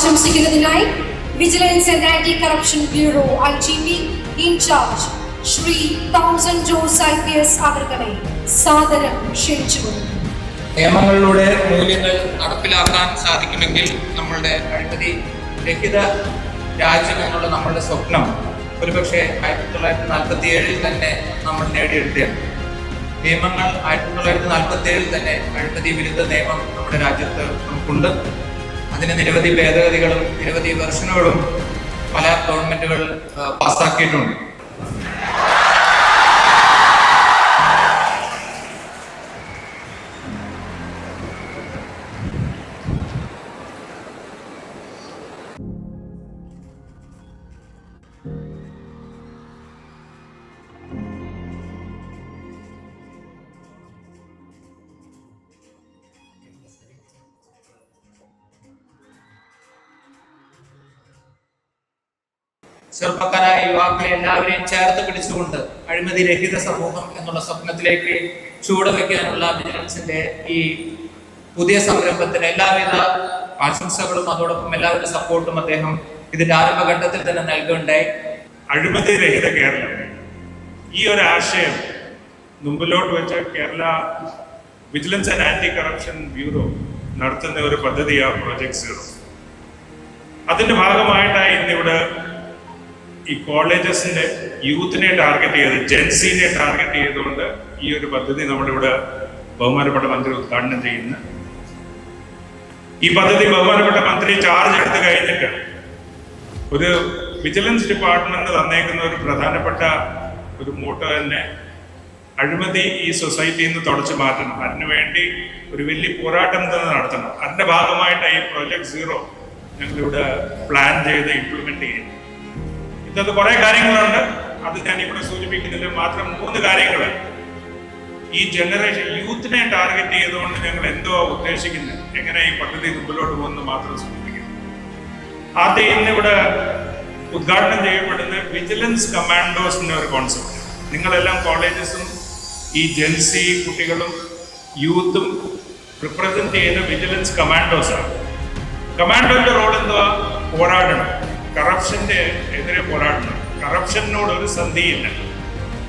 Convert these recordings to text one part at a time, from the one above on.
ആശംസിക്കുന്നതിനായി vigilance and anti corruption bureau IGP in charge Shri Thomson Jose IPS അവരെ സാദരം ക്ഷണിച്ചുകൊള്ളുന്നു. നിയമങ്ങളിലൂടെ മൂല്യങ്ങൾ നടപ്പിലാക്കാൻ സാധിക്കുമെങ്കിൽ നമ്മളുടെ അഴിമതി രഹിത രാജ്യം എന്നുള്ള നമ്മളുടെ സ്വപ്നം ഒരുപക്ഷെ 1947 തന്നെ നമ്മൾ നേടിയെടുത്തതാണ്. നിയമങ്ങൾ 1947 തന്നെ അഴിമതി വിരുദ്ധ നിയമം നമ്മുടെ രാജ്യത്ത് നമുക്കുണ്ട്. അതിന് നിരവധി ഭേദഗതികളും നിരവധി വെർഷനുകളും പല ഗവൺമെന്റുകൾ പാസ്സാക്കിയിട്ടുണ്ട്. ചെറുപ്പക്കാരായ യുവാക്കളെ എല്ലാവരെയും ചേർത്ത് പിടിച്ചുകൊണ്ട് അഴിമതി രഹിത സമൂഹം എന്നുള്ള സ്വപ്നത്തിലേക്ക് ചുവടുവെക്കാനുള്ള വിജിലൻസിന്റെ ഈ പുതിയ സംരംഭത്തിന് എല്ലാവിധ ആശംസകളും അതോടൊപ്പം എല്ലാവരുടെ സപ്പോർട്ടും അദ്ദേഹം ഇതിന്റെ ആരംഭഘട്ടത്തിൽ തന്നെ നൽകുകയുണ്ടായി. അഴിമതി രഹിത കേരളം ഈ ഒരു ആശയം മുമ്പിലോട്ട് വെച്ച Kerala vigilance and anti corruption bureau നടത്തുന്ന ഒരു പദ്ധതിയാണ് പ്രോജക്ട് സീറോ. അതിന്റെ ഭാഗമായിട്ടായി ഇന്നിവിടെ ഈ കോളേജസിന്റെ യൂത്തിനെ ടാർഗറ്റ് ചെയ്ത് ജെൻസിനെ ടാർഗറ്റ് ചെയ്തുകൊണ്ട് ഈ ഒരു പദ്ധതി നമ്മളിവിടെ ബഹുമാനപ്പെട്ട മന്ത്രി ഉദ്ഘാടനം ചെയ്യുന്നു. ഈ പദ്ധതി ബഹുമാനപ്പെട്ട മന്ത്രി ചാർജ് എടുത്ത് കഴിഞ്ഞിട്ട് ഒരു വിജിലൻസ് ഡിപ്പാർട്ട്മെന്റ് തന്നേക്കുന്ന ഒരു പ്രധാനപ്പെട്ട ഒരു മോട്ടോ തന്നെ അഴിമതി ഈ സൊസൈറ്റിയിൽ നിന്ന് തുടച്ചു മാറ്റണം. അതിനുവേണ്ടി ഒരു വലിയ പോരാട്ടം തന്നെ നടത്തണം. അതിന്റെ ഭാഗമായിട്ട് ഈ പ്രോജക്ട് സീറോ ഞങ്ങളിവിടെ പ്ലാൻ ചെയ്ത് ഇംപ്ലിമെന്റ് ചെയ്യുന്നു. ഇന്നത്തെ കുറെ കാര്യങ്ങളുണ്ട്, അത് ഞാനിവിടെ സൂചിപ്പിക്കുന്നില്ല. മാത്രം 3 കാര്യങ്ങൾ ഈ ജനറേഷൻ യൂത്തിനെ ടാർഗറ്റ് ചെയ്തുകൊണ്ട് ഞങ്ങൾ എന്തോ ഉദ്ദേശിക്കുന്നത്, എങ്ങനെ ഈ പദ്ധതി മുമ്പിലോട്ട് പോകുന്നത് മാത്രം സൂചിപ്പിക്കുന്നു. ആദ്യം ഇന്നിവിടെ ഉദ്ഘാടനം ചെയ്യപ്പെടുന്ന വിജിലൻസ് കമാൻഡോസിന്റെ ഒരു കോൺസെപ്റ്റ്. നിങ്ങളെല്ലാം കോളേജസും ഈ ജെൻസി കുട്ടികളും യൂത്തും റിപ്രസെന്റ് ചെയ്യുന്ന വിജിലൻസ് കമാൻഡോസാണ്. കമാൻഡോന്റെ റോൾ എന്തുവാ? പോരാടണം, കറപ്ഷന്റെ എതിരെ പോരാടണം. കറപ്ഷനോട് ഒരു സന്ധിയില്ല.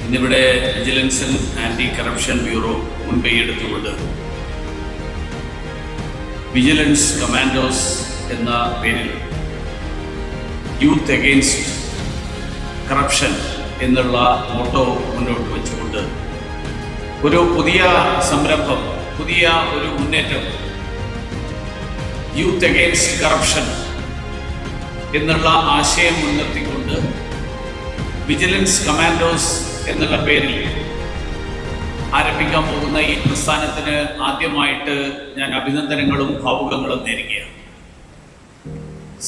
ഇന്നിവിടെ വിജിലൻസ് ആന്റി കറപ്ഷൻ ബ്യൂറോ മുൻകൈ എടുത്തുകൊണ്ട് വിജിലൻസ് കമാൻഡോസ് എന്ന പേരിൽ യൂത്ത് അഗെയിൻസ്റ്റ് കറപ്ഷൻ എന്നുള്ള മോട്ടോ മുന്നോട്ട് വെച്ചുകൊണ്ട് ഒരു പുതിയ സംരംഭം, പുതിയ ഒരു മുന്നേറ്റം, യൂത്ത് അഗെയിൻസ്റ്റ് കറപ്ഷൻ എന്നുള്ള ആശയം മുൻനിർത്തിക്കൊണ്ട് വിജിലൻസ് കമാൻഡോസ് എന്നുള്ള പേരിൽ ആരംഭിക്കാൻ പോകുന്ന ഈ പ്രസ്ഥാനത്തിന് ആദ്യമായിട്ട് ഞാൻ അഭിനന്ദനങ്ങളും ഭാവുകങ്ങളും നേരുകയാണ്.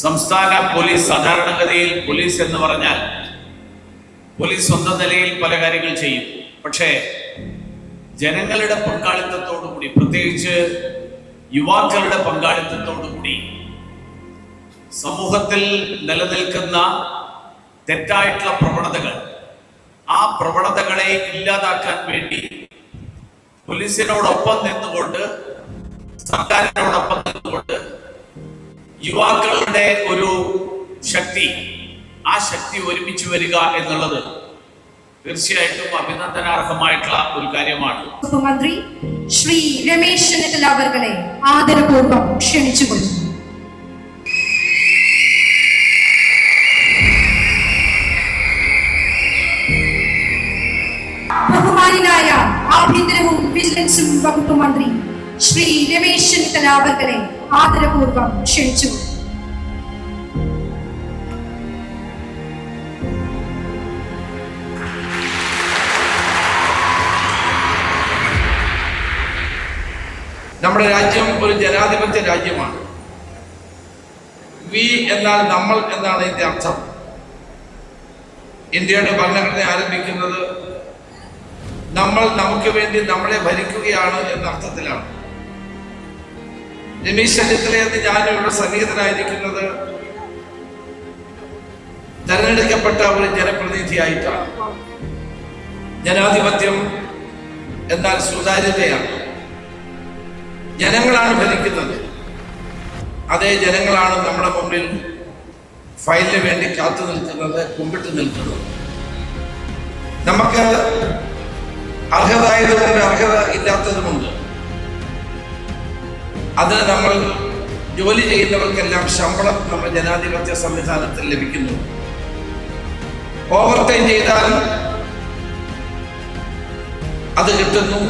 സംസ്ഥാന പോലീസ്, സാധാരണഗതിയിൽ പോലീസ് എന്ന് പറഞ്ഞാൽ പോലീസ് സ്വന്തം നിലയിൽ പല കാര്യങ്ങൾ ചെയ്യും. പക്ഷേ ജനങ്ങളുടെ പങ്കാളിത്തത്തോടുകൂടി, പ്രത്യേകിച്ച് യുവാക്കളുടെ പങ്കാളിത്തത്തോടുകൂടി സമൂഹത്തിൽ നിലനിൽക്കുന്ന തെറ്റായിട്ടുള്ള പ്രവണതകൾ, ആ പ്രവണതകളെ ഇല്ലാതാക്കാൻ വേണ്ടി പോലീസിനോടൊപ്പം നിന്നുകൊണ്ട്, സർക്കാരിനോടൊപ്പം നിന്നുകൊണ്ട് യുവാക്കളുടെ ഒരു ശക്തി, ആ ശക്തി ഒരുമിച്ച് വരിക എന്നുള്ളത് തീർച്ചയായിട്ടും അഭിനന്ദനാർഹമായിട്ടുള്ള ഒരു കാര്യമാണ്. ഉപമന്ത്രി ശ്രീ രമേശ് ചെന്നിത്തല അവരെ ആദരപൂർവ്വം ക്ഷണിച്ചുകൊള്ളുന്നു. ബഹുമാനായ ആഭ്യന്തരവും വിജിലൻസും വകുപ്പ് മന്ത്രി ശ്രീ രമേശ് ചെന്നിത്തല അവരെ ആദരപൂർവ്വം ക്ഷണിച്ചുകൊള്ളുന്നു. നമ്മുടെ രാജ്യം ഒരു ജനാധിപത്യ രാജ്യമാണ്. വി എന്നാൽ നമ്മൾ എന്നാണ് ഇതിന്റെ അർത്ഥം. ഇന്ത്യയുടെ ഭരണഘടന ആരംഭിക്കുന്നത് നമ്മൾ നമുക്ക് വേണ്ടി നമ്മളെ ഭരിക്കുകയാണ് എന്ന അർത്ഥത്തിലാണ്. രമേശ് ചെന്നിത്തല എന്ന് ഞാൻ ഇവിടെ സന്നിഹിതനായിരിക്കുന്നത് തെരഞ്ഞെടുക്കപ്പെട്ട ഒരു ജനപ്രതിനിധിയായിട്ടാണ്. ജനാധിപത്യം എന്നാൽ സുതാര്യതയാണ്. ജനങ്ങളാണ് ഭരിക്കുന്നത്. അതേ ജനങ്ങളാണ് നമ്മുടെ മുമ്പിൽ ഫയലിന് വേണ്ടി കാത്തു നിൽക്കുന്നത്, കുമ്പിട്ട് നിൽക്കുന്നത്. നമുക്ക് അർഹതായതുകൊണ്ട് അർഹത ഇല്ലാത്തതുമുണ്ട്. അതിന് നമ്മൾ ജോലി ചെയ്യുന്നവർക്കെല്ലാം ശമ്പളം നമ്മുടെ ജനാധിപത്യ സംവിധാനത്തിൽ ലഭിക്കുന്നു. ഓവർ ടൈം ചെയ്താൽ അത് കിട്ടുന്നു,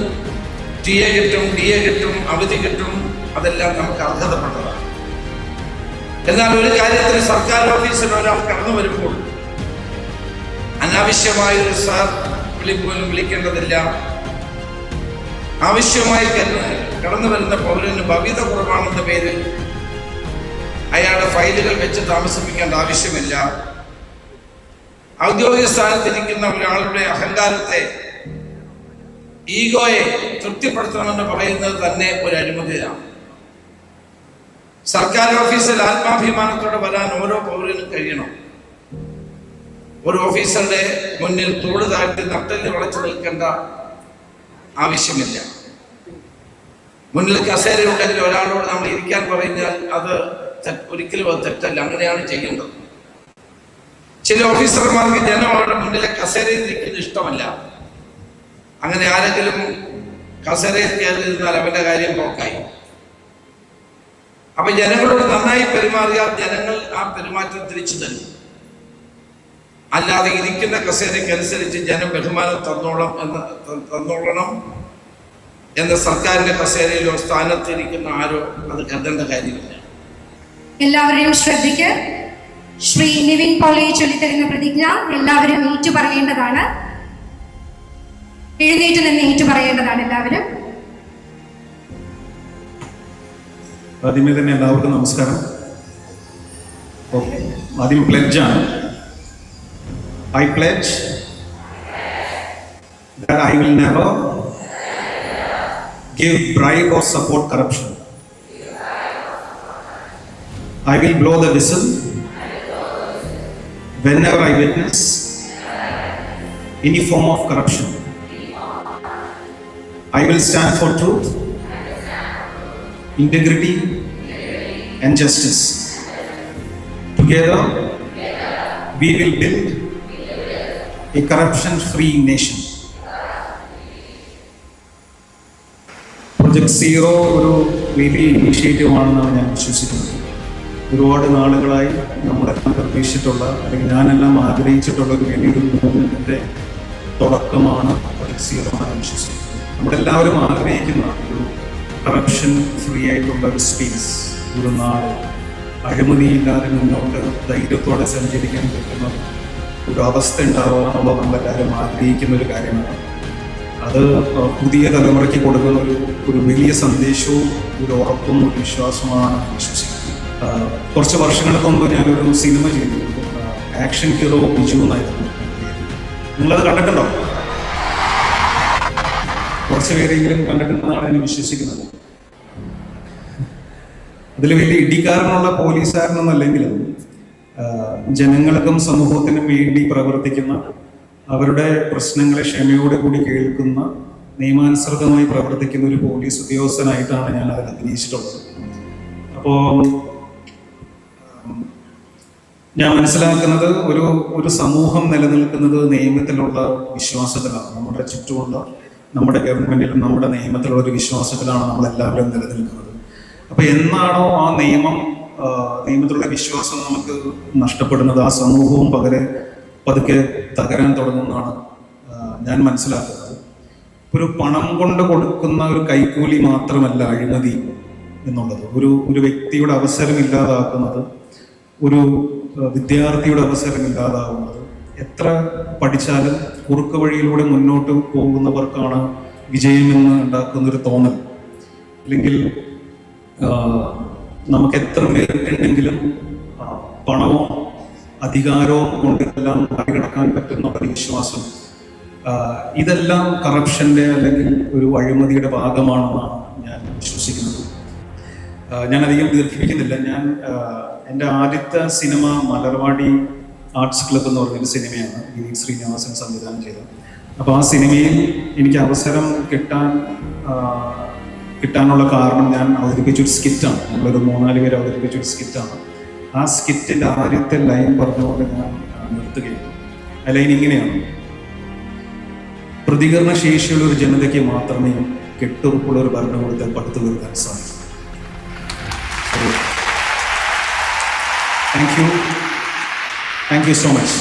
TA കിട്ടും, DA കിട്ടും, അവധി കിട്ടും. അതെല്ലാം നമുക്ക് അർഹതപ്പെട്ടതാണ്. എന്നാൽ ഒരു കാര്യത്തിൽ സർക്കാർ ഓഫീസിൽ ഒരാൾ കടന്നു വരുമ്പോൾ അനാവശ്യമായൊരു സാർ വിളി പോലും വിളിക്കേണ്ടതില്ല. ആവശ്യമായി കടന്നു വരുന്ന പൗരന് ഭവ്യത കുറവാണെന്ന പേരിൽ അയാളുടെ ഫയലുകൾ വെച്ച് താമസിപ്പിക്കേണ്ട ആവശ്യമില്ല. ഔദ്യോഗിക സ്ഥാനത്തിരിക്കുന്ന ഒരാളുടെ അഹങ്കാരത്തെ, ഈഗോയെ തൃപ്തിപ്പെടുത്തണമെന്ന് പറയുന്നത് തന്നെ ഒരു അഴിമതിയാണ്. സർക്കാർ ഓഫീസിൽ ആത്മാഭിമാനത്തോടെ വരാൻ ഓരോ പൗരനും കഴിയണം. ഒരു ഓഫീസറുടെ മുന്നിൽ തോട് താഴ്ത്തി നട്ടല് വളച്ചു നിൽക്കേണ്ട ആവശ്യമില്ല. മുന്നിൽ കസേരയുണ്ടെങ്കിൽ ഒരാളോട് നമ്മൾ ഇരിക്കാൻ പറഞ്ഞാൽ അത് ഒരിക്കലും അത് തെറ്റല്ല. അങ്ങനെയാണ് ചെയ്യേണ്ടത്. ചില ഓഫീസർമാർക്ക് ജനം അവരുടെ മുന്നിലെ കസേരയിൽ ഇരിക്കുന്നത് ഇഷ്ടമല്ല. അങ്ങനെ ആരെങ്കിലും കസേരയിൽ കയറിയിരുന്നാൽ അവന്റെ കാര്യം പോക്കായി. അപ്പൊ ജനങ്ങളോട് നന്നായി പെരുമാറിയാൽ ജനങ്ങൾ ആ പെരുമാറ്റം തിരിച്ചു തരും. അല്ലാതെ ഇരിക്കുന്ന കസേരയ്ക്കനുസരിച്ച് ജനം ബഹുമാനം തന്നോളണം എന്ന സർക്കാരിന്റെ കസേരയിലോ സ്ഥാനത്തിരിക്കുന്ന ആരോ അത് കരുതേണ്ട കാര്യമില്ല. എല്ലാവരുടെയും ശ്രദ്ധയ്ക്ക് ശ്രീ നിവിൻ പോളി ചൊല്ലിത്തരുന്ന പ്രതിജ്ഞ എല്ലാവരും ഏറ്റുപറയേണ്ടതാണ്. എഴുന്നേറ്റ് നിന്ന് ഏറ്റുപറയേണ്ടതാണ് എല്ലാവരും. ആദ്യമേ തന്നെ എല്ലാവർക്കും നമസ്കാരം. ആദ്യം പ്ലെഡ്ജാണ്. I pledge that I will never give bribe or support corruption. I will blow the whistle whenever I witness any form of corruption. I will stand for truth, integrity, and justice. Together, we will build a corruption-free nation. Project zero ഒരു വലിയ initiative ആണെന്നാണ് ഞാൻ വിശ്വസിക്കുന്നത്. ഒരുപാട് നാളുകളായി നമ്മളെല്ലാം പ്രതീക്ഷിച്ചിട്ടുള്ള, അല്ലെങ്കിൽ ഞാനെല്ലാം ആഗ്രഹിച്ചിട്ടുള്ള ഒരു വലിയൊരു മൂവ്മെന്റിന്റെ തുടക്കമാണ് പ്രൊജക്ട് സീറോ എന്നാണ് വിശ്വസിക്കുന്നത്. നമ്മളെല്ലാവരും ആഗ്രഹിക്കുന്ന ഒരു കറപ്ഷൻ ഫ്രീ ആയിട്ടുള്ള ഒരു സ്പേസ്, ഒരു നാട്, അഴിമതിയില്ലാതെ മുന്നോട്ട് ധൈര്യത്തോടെ സഞ്ചരിക്കാൻ പറ്റുന്ന ഒരു അവസ്ഥ ഉണ്ടാവുക എന്നുള്ളത് നമ്മളെല്ലാവരും ആഗ്രഹിക്കുന്ന ഒരു കാര്യമാണ്. അത് പുതിയ തലമുറയ്ക്ക് കൊടുക്കുന്ന ഒരു വലിയ സന്ദേശവും ഒരു ഉറപ്പും ഒരു വിശ്വാസമാണ് വിശ്വസിക്കുന്നത്. കുറച്ച് വർഷങ്ങൾക്ക് മുമ്പ് ഞാനൊരു സിനിമ ചെയ്തിരുന്നു, ആക്ഷൻ ഹീറോ ബിജു എന്നായിരുന്നു. നിങ്ങളത് കണ്ടിട്ടുണ്ടോ? കുറച്ച് പേരെങ്കിലും കണ്ടിട്ടുണ്ടെന്നാണ് ഞാൻ വിശ്വസിക്കുന്നത്. അതിൽ വലിയ ഇടിക്കാരനുള്ള പോലീസുകാരനൊന്നല്ലെങ്കിലും ജനങ്ങൾക്കും സമൂഹത്തിനും വേണ്ടി പ്രവർത്തിക്കുന്ന, അവരുടെ പ്രശ്നങ്ങളെ ക്ഷമയോടെ കൂടി കേൾക്കുന്ന, നിയമാനുസൃതമായി പ്രവർത്തിക്കുന്ന ഒരു പോലീസ് ഉദ്യോഗസ്ഥനായിട്ടാണ് ഞാൻ അതിൽ അഭിനയിച്ചിട്ടുള്ളത്. അപ്പോൾ ഞാൻ മനസ്സിലാക്കുന്നത് ഒരു സമൂഹം നിലനിൽക്കുന്നത് നിയമത്തിലുള്ള വിശ്വാസത്തിലാണ്. നമ്മുടെ ചുറ്റുമുള്ള, നമ്മുടെ ഗവൺമെന്റിലും നമ്മുടെ നിയമത്തിലുള്ള ഒരു വിശ്വാസത്തിലാണ് നമ്മളെല്ലാവരും നിലനിൽക്കുന്നത്. അപ്പൊ എന്നാണോ ആ നിയമത്തിലുള്ള വിശ്വാസം നമുക്ക് നഷ്ടപ്പെടുന്നത്, ആ സമൂഹവും പതുക്കെ തകരാൻ തുടങ്ങുന്നതാണ് ഞാൻ മനസ്സിലാക്കുന്നത്. ഒരു പണം കൊണ്ട് കൊടുക്കുന്ന ഒരു കൈക്കൂലി മാത്രമല്ല അഴിമതി എന്നുള്ളത്. ഒരു വ്യക്തിയുടെ അവസരം ഇല്ലാതാക്കുന്നത്, ഒരു വിദ്യാർത്ഥിയുടെ അവസരം ഇല്ലാതാവുന്നത്, എത്ര പഠിച്ചാലും കുറുക്ക് വഴിയിലൂടെ മുന്നോട്ട് പോകുന്നവർക്കാണ് വിജയമെന്ന് ഉണ്ടാക്കുന്നൊരു തോന്നൽ. അല്ലെങ്കിൽ നമുക്ക് എത്ര പേരുണ്ടെങ്കിലും പണവും അധികാരവും കൊണ്ട് ഇതെല്ലാം മറികടക്കാൻ പറ്റുന്ന ഒരു വിശ്വാസം, ഇതെല്ലാം കറപ്ഷന്റെ അല്ലെങ്കിൽ ഒരു അഴിമതിയുടെ ഭാഗമാണെന്നാണ് ഞാൻ വിശ്വസിക്കുന്നത്. ഞാൻ അധികം ദീർഘിപ്പിക്കുന്നില്ല. എൻ്റെ ആദ്യത്തെ സിനിമ മലർവാടി ആർട്സ് ക്ലബ് എന്ന് പറഞ്ഞൊരു സിനിമയാണ് വിനീത് ശ്രീനിവാസൻ സംവിധാനം ചെയ്തത്. അപ്പോൾ ആ സിനിമയിൽ എനിക്ക് അവസരം കിട്ടാൻ കിട്ടാനുള്ള കാരണം ഞാൻ അവതരിപ്പിച്ചൊരു സ്കിറ്റാണ്. നമ്മളൊരു 3-4 പേര് അവതരിപ്പിച്ചൊരു സ്കിറ്റാണ്. ആ സ്കിറ്റിൻ്റെ ആദ്യത്തെ ലൈൻ പറഞ്ഞുകൊണ്ട് ഞാൻ നിർത്തുകയാണ്. ആ ലൈൻ ഇങ്ങനെയാണ്: പ്രതികരണ ശേഷിയുള്ള ഒരു ജനതയ്ക്ക് മാത്രമേ കെട്ടുറപ്പുള്ള ഒരു ഭരണകൂടത്തെ പടുത്തു തീർക്കാൻ സാധിക്കൂ. Thank you so much.